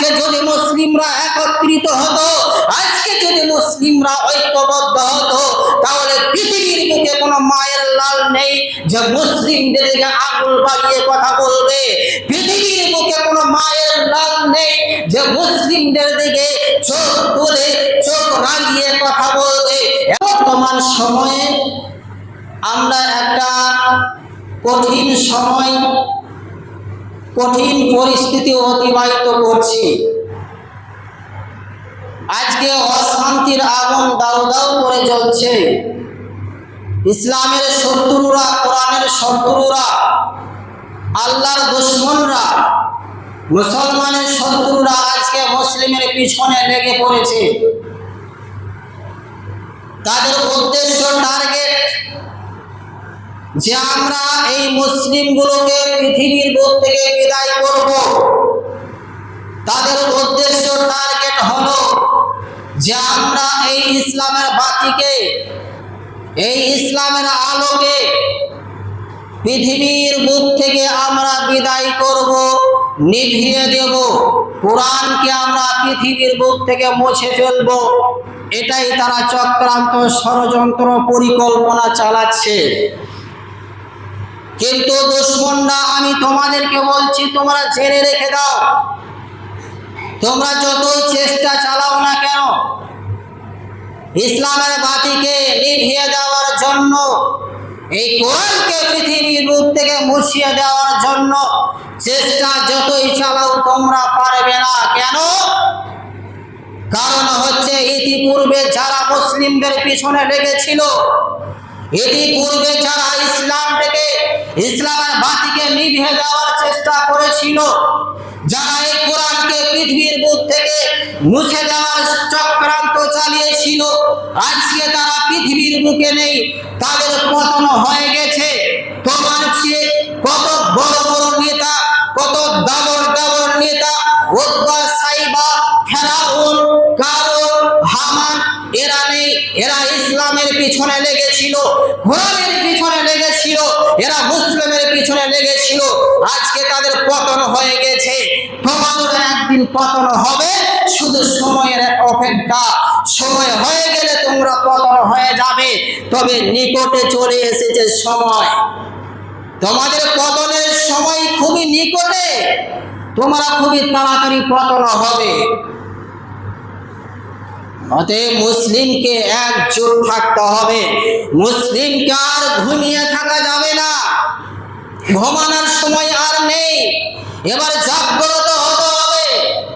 আজকে যদি মুসলিমরা একত্রিত হতো, আজকে যদি মুসলিমরা ঐক্যবদ্ধ হতো, তাহলে পৃথিবীর বুকে কোনো মায়ের লাল নেই যে মুসলিমদেরকে আঙুল বাড়িয়ে কথা বলবে। পৃথিবীর বুকে কোনো মায়ের লাল নেই যে মুসলিমদের দিকে চোখ তুলে চোখ রাঙিয়ে কথা বলবে। বর্তমান সময়ে আমরা একটা কঠিন সময়, কঠিন পরিস্থিতি অতিবাহিত করছি। আজকে অশান্তির আগুন দাউ দাউ করে জ্বলছে। ইসলামের শত্রুরা, কোরআনের শত্রুরা, আল্লাহর দুশমনরা, মুসলমানের শত্রুরা আজকে মুসলিমের পিছনে লেগে পড়েছে। তাদের উদ্দেশ্য, টার্গেট যে আমরা এই মুসলিমগুলোকে পৃথিবীর বুক থেকে বিদায় করব। তাদের উদ্দেশ্য, টার্গেট হলো যে আমরা এই ইসলামের বাতিকে, এই ইসলামের আলোকে পৃথিবীর বুক থেকে আমরা বিদায় করব, নিভিয়ে দেব। কোরআনকে আমরা পৃথিবীর বুক থেকে মুছে ফেলব। এটাই তারা চক্রান্ত, ষড়যন্ত্র, পরিকল্পনা চালাচ্ছে। কিন্তু দুশমনরা, আমি তোমাদেরকে বলছি, তোমরা জেনে রেখে দাও, তোমরা যতই চেষ্টা চালাও না কেন ইসলামের বাতিকে নিভিয়ে দেওয়ার জন্য, এই কোরআনকে পৃথিবীর বুক থেকে মুছিয়ে দেওয়ার জন্য চেষ্টা যতই চালাও তোমরা পারবে না। কেন? কারণ হচ্ছে ইতিপূর্বে যারা মুসলিমদের পিছনে লেগেছিল, ইতিপূর্বে যারা ইসলামের বাতিকে নিভিয়ে দেওয়ার চেষ্টা করেছিল, যারা এই কোরআনকে পৃথিবীর বুক থেকে মুছে দেওয়ার চক্রান্ত চালিয়েছিল, আজকে তারা পৃথিবীর বুকে নেই, তাদের পতন হয়ে গেছে। তোমার চেয়ে কত বড় বড় নেতা, কত দাবর দাবর নেতা, উতবা, সাইবা, ফেরাউন, কারুন, হামান, এরা নেই। এরা ইসলামের পিছনে লেগেছিল, কোরআনের পিছনে লেগেছিল, এরা মুসলিমের পিছনে লেগেছিল। আজকে তাদের পতন হয়ে গেছে। তোমাদের একদিন পতন হবে, শুধু সময়ের অপেক্ষা। সময় হয়ে গেলে তোমরা পতন হয়ে যাবে। তবে নিকটে চলে এসেছে সময়, তোমাদের পতনের সময় খুবই নিকটে। তোমরা খুবই তাড়াতাড়ি পতন হবে। অতএব মুসলিমকে একজোট থাকতে হবে। মুসলিমকে আর ঘুমিয়ে থাকা যাবে না। ঘুমানোর সময় আর নেই। এবার জাগ্রত